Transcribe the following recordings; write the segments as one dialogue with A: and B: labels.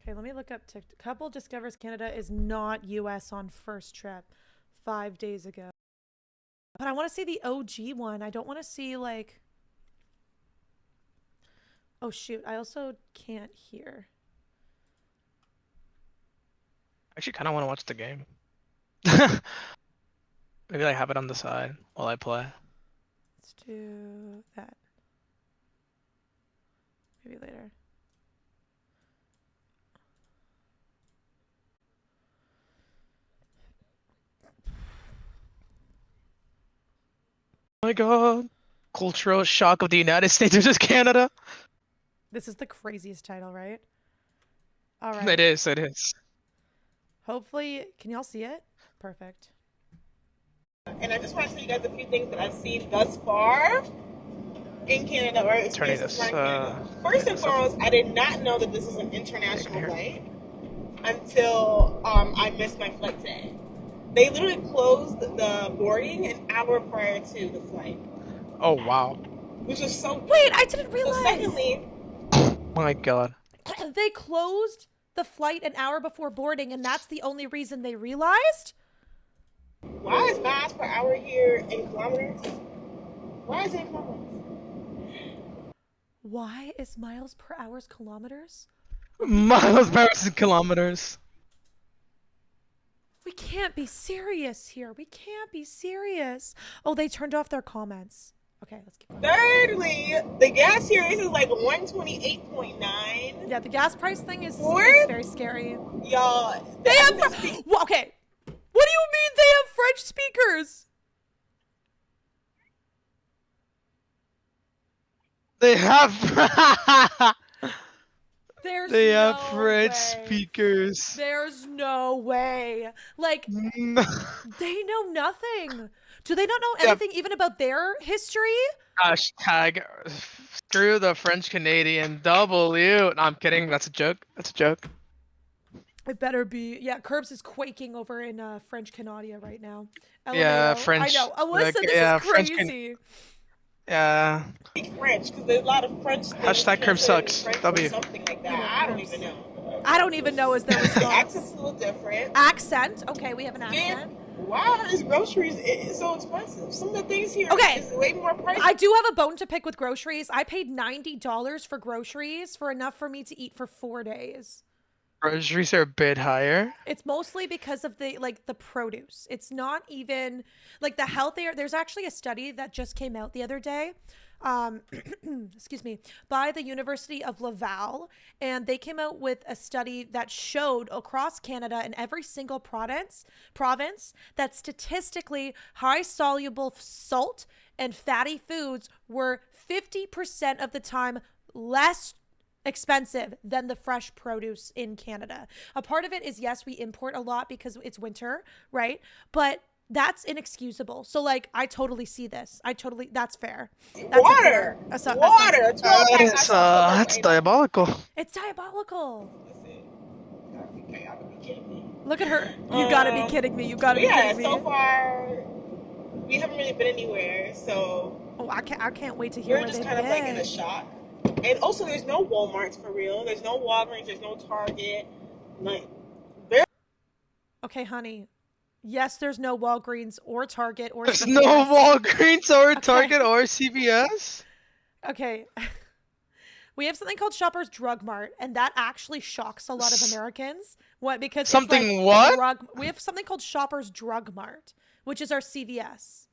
A: Okay, let me look up TikTok. Couple discovers Canada is not US on first trip 5 days ago. But I want to see the OG one. I don't want to see like... Oh shoot, I also can't hear.
B: I actually kind of want to watch the game. Maybe I have it on the side while I play.
A: Let's do that. Maybe later.
B: Oh my god. Cultural shock of the United States versus Canada.
A: This is the craziest title, right? All
B: It
A: right.
B: is, it is.
A: Hopefully, can y'all see it? Perfect.
C: And I just want to tell you guys a few things that I've seen thus far in Canada or
B: Turning
C: experiences
B: this,
C: around Canada. First and foremost, I did not know that this is an international flight until I missed my flight today. They literally closed the boarding an hour prior to the flight.
B: Oh wow.
C: Which is so
A: Wait, I didn't realize.
C: So secondly,
B: my god.
A: They closed the flight an hour before boarding, and that's the only reason they realized?
C: Why is miles per hour here in kilometers? Why is it in kilometers?
A: Why is miles per hour kilometers?
B: Miles per hour is kilometers.
A: We can't be serious here. We can't be serious. Oh, they turned off their comments. Okay, let's keep going.
C: Thirdly, the gas here is like 128.9.
A: Yeah, the gas price thing is very scary.
C: Y'all,
A: they have well, okay. What do you mean they have French speakers?
B: They have
A: They
B: have French speakers.
A: There's no way. Like
B: No.
A: they know nothing. Do they not know anything even about their history?
B: Hashtag screw the French Canadian W. No, I'm kidding. That's a joke. That's a joke.
A: It better be. Yeah, Curbs is quaking over in French Canada right now. LMAO.
B: Yeah, French.
A: I know. Alyssa, this is crazy.
B: Yeah.
C: Speak French because there's a lot of French things.
B: Hashtag Curb sucks. W.
C: Or something like that. I don't even know.
A: I don't even know is their response.
C: The accent's a little different.
A: Accent? Okay, we have an accent.
C: And why is groceries so expensive? Some of the things here is way more pricey.
A: I do have a bone to pick with groceries. I paid $90 for groceries for enough for me to eat for 4 days.
B: Groceries are a bit higher.
A: It's mostly because of the produce. It's not even like the healthier. There's actually a study that just came out the other day. Excuse me, by the University of Laval, and they came out with a study that showed across Canada in every single province that statistically high soluble salt and fatty foods were 50% of the time less expensive than the fresh produce in Canada. A part of it is, yes, we import a lot because it's winter, right? But that's inexcusable. So like, I totally see this. That's fair. That's
C: water. Water.
B: That's diabolical.
A: It's diabolical.
C: Okay, I would be kidding me.
A: Look at her. You gotta be kidding me. You gotta be kidding me.
C: So far, we haven't really been anywhere, so.
A: Oh, I can't wait to hear.
C: We're just kind of like in a shock. And also, there's no Walmarts for real. There's no Walgreens. There's no Target. Like,
A: okay, honey. Yes, there's no Walgreens or Target or
B: there's
A: CVS.
B: No Walgreens or Target or CVS?
A: Okay. We have something called Shoppers Drug Mart, and that actually shocks a lot of Americans. What? Because
B: something what?
A: We have something called Shoppers Drug Mart, which is our CVS.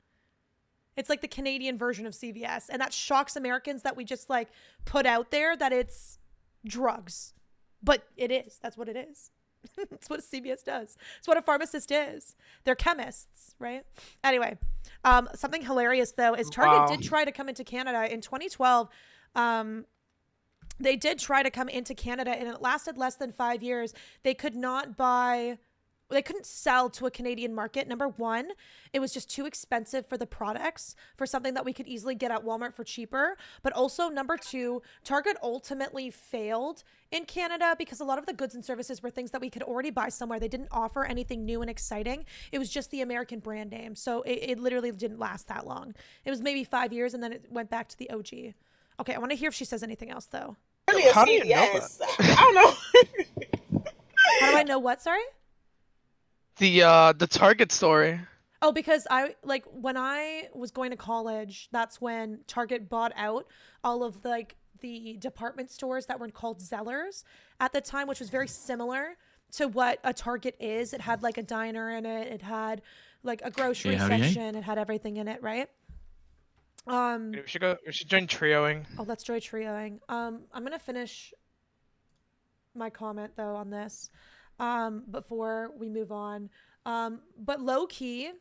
A: It's like the Canadian version of CVS, and that shocks Americans that we just like put out there that it's drugs. But it is. That's what it is. That's what a CVS does. It's what a pharmacist is. They're chemists, right? Anyway, something hilarious though is Target did try to come into Canada in 2012. They did try to come into Canada, and it lasted less than 5 years. They couldn't sell to a Canadian market. Number one, it was just too expensive for the products, for something that we could easily get at Walmart for cheaper. But also, number two, Target ultimately failed in Canada because a lot of the goods and services were things that we could already buy somewhere. They didn't offer anything new and exciting. It was just the American brand name. So it literally didn't last that long. It was maybe 5 years, and then it went back to the OG. Okay, I want to hear if she says anything else, though.
B: How do you know that?
C: I don't know.
A: How do I know what? Sorry.
B: The Target story.
A: Oh, because when I was going to college, that's when Target bought out all of the department stores that were called Zellers at the time, which was very similar to what a Target is. It had like a diner in it. It had like a grocery section. It had everything in it, right?
B: We should join trioing.
A: Oh, let's try trioing. I'm gonna finish my comment though on this, before we move on. But low key,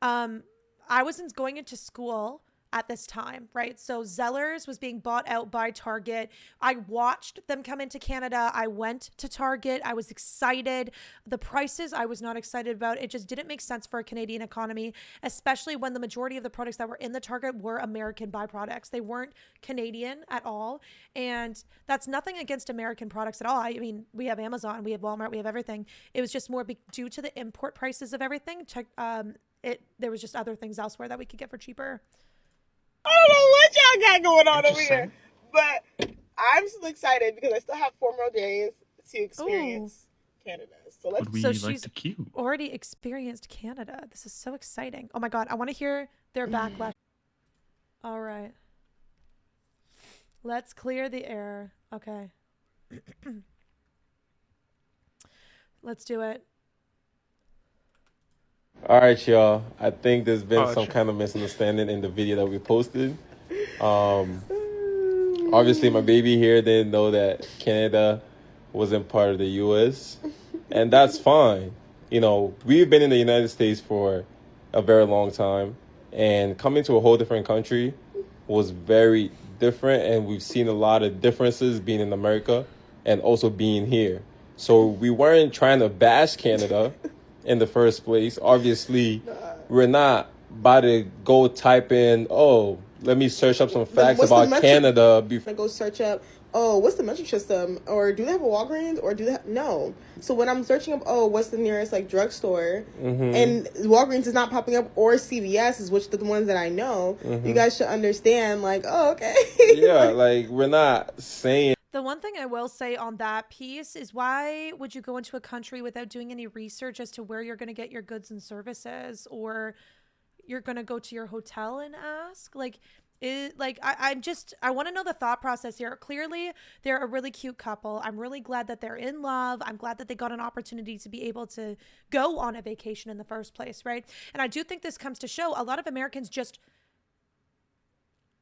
A: I wasn't going into school at this time, right? So Zellers was being bought out by Target. I watched them come into Canada. I went to Target. I was excited. The prices I was not excited about. It just didn't make sense for a Canadian economy, especially when the majority of the products that were in the Target were American byproducts. They weren't Canadian at all. And that's nothing against American products at all. I mean, we have Amazon, we have Walmart, we have everything. It was just more due to the import prices of everything. There was just other things elsewhere that we could get for cheaper.
C: I don't know what y'all got going on over here, but I'm still excited because I still have 4 more days to experience Canada. So
A: she's already experienced Canada. This is so exciting. Oh my God, I want to hear their backlash. All right. Let's clear the air. Okay. Let's do it.
D: All right, y'all. I think there's been some kind of misunderstanding in the video that we posted. Obviously, my baby here didn't know that Canada wasn't part of the U.S., and that's fine. You know, we've been in the United States for a very long time, and coming to a whole different country was very different, and we've seen a lot of differences being in America and also being here. So we weren't trying to bash Canada in the first place. Obviously, we're not about to go type in, let me search up some facts about Canada.
C: I go search up, what's the metric system? Or do they have a Walgreens? Or do they no. So when I'm searching up, what's the nearest drugstore? And Walgreens is not popping up, or CVS is, which are the ones that I know. You guys should understand, okay.
D: Yeah, we're not saying.
A: The one thing I will say on that piece is, why would you go into a country without doing any research as to where you're going to get your goods and services, or you're going to go to your hotel and ask? I want to know the thought process here. Clearly, they're a really cute couple. I'm really glad that they're in love. I'm glad that they got an opportunity to be able to go on a vacation in the first place, right? And I do think this comes to show a lot of Americans just,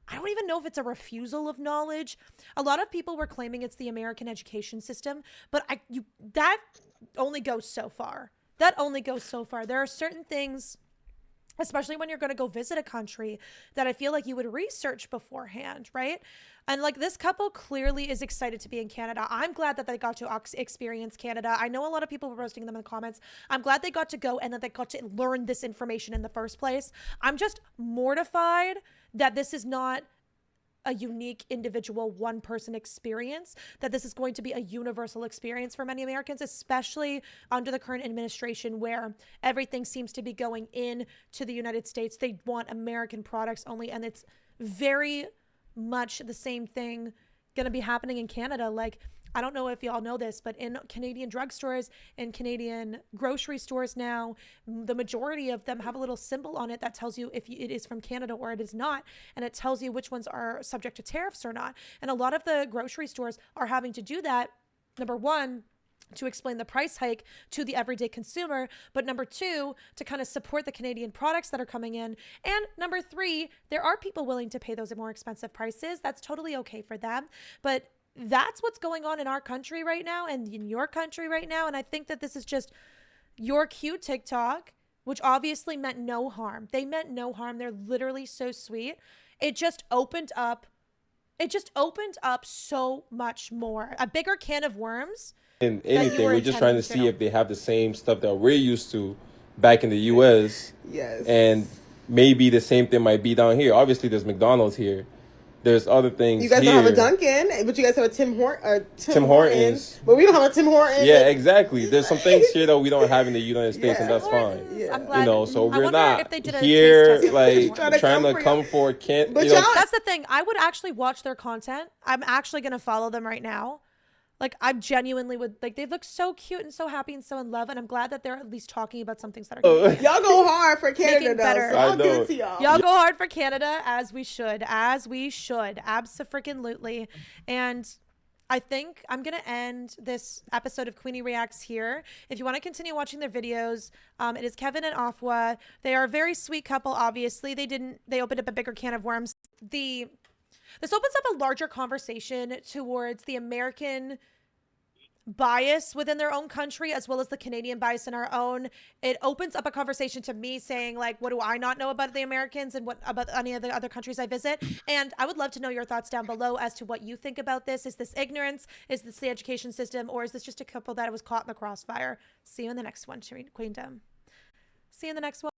A: I don't even know if it's a refusal of knowledge. A lot of people were claiming it's the American education system, but that only goes so far. That only goes so far. There are certain things, especially when you're going to go visit a country, that I feel like you would research beforehand, right? And this couple clearly is excited to be in Canada. I'm glad that they got to experience Canada. I know a lot of people were posting them in the comments. I'm glad they got to go and that they got to learn this information in the first place. I'm just mortified that this is not a unique individual one-person experience, that this is going to be a universal experience for many Americans, especially under the current administration where everything seems to be going in to the United States. They want American products only, and it's very much the same thing going to be happening in Canada. I don't know if y'all know this, but in Canadian drugstores and Canadian grocery stores now, the majority of them have a little symbol on it that tells you if it is from Canada or it is not. And it tells you which ones are subject to tariffs or not. And a lot of the grocery stores are having to do that, number one, to explain the price hike to the everyday consumer, but number two, to kind of support the Canadian products that are coming in. And number three, there are people willing to pay those more expensive prices. That's totally okay for them. But that's what's going on in our country right now and in your country right now. And I think that this is just your cute TikTok, which obviously meant no harm. They meant no harm. They're literally so sweet. It just opened up so much more. A bigger can of worms.
D: In anything, we're just trying to see if they have the same stuff that we're used to back in the U.S.
C: Yes.
D: And maybe the same thing might be down here. Obviously, there's McDonald's here. There's other things.
C: You guys don't have a Dunkin', but you guys have a Tim
D: Hortons.
C: But we don't have a Tim Hortons.
D: Yeah, exactly. There's some things here that we don't have in the United States, and that's fine.
C: Yeah.
A: I'm glad.
D: So we're not
A: here
D: trying to come for Kent.
A: That's the thing. I would actually watch their content. I'm actually going to follow them right now. Like, I genuinely would, like, they look so cute and so happy and so in love, and I'm glad that they're at least talking about some things that are Canadian.
C: Y'all go hard for Canada,
A: Making
C: though.
A: better.
C: So
D: I
C: I'll give
D: know.
C: it to y'all.
A: Y'all go hard for Canada, as we should. Abso-freaking-lutely. And I think I'm going to end this episode of Queenie Reacts here. If you want to continue watching their videos, it is Kevin and Afua. They are a very sweet couple, obviously. They opened up a bigger can of worms. This opens up a larger conversation towards the American bias within their own country, as well as the Canadian bias in our own. It opens up a conversation to me saying, like, what do I not know about the Americans and what about any of the other countries I visit? And I would love to know your thoughts down below as to what you think about this. Is this ignorance? Is this the education system? Or is this just a couple that was caught in the crossfire? See you in the next one, Queendom. See you in the next one.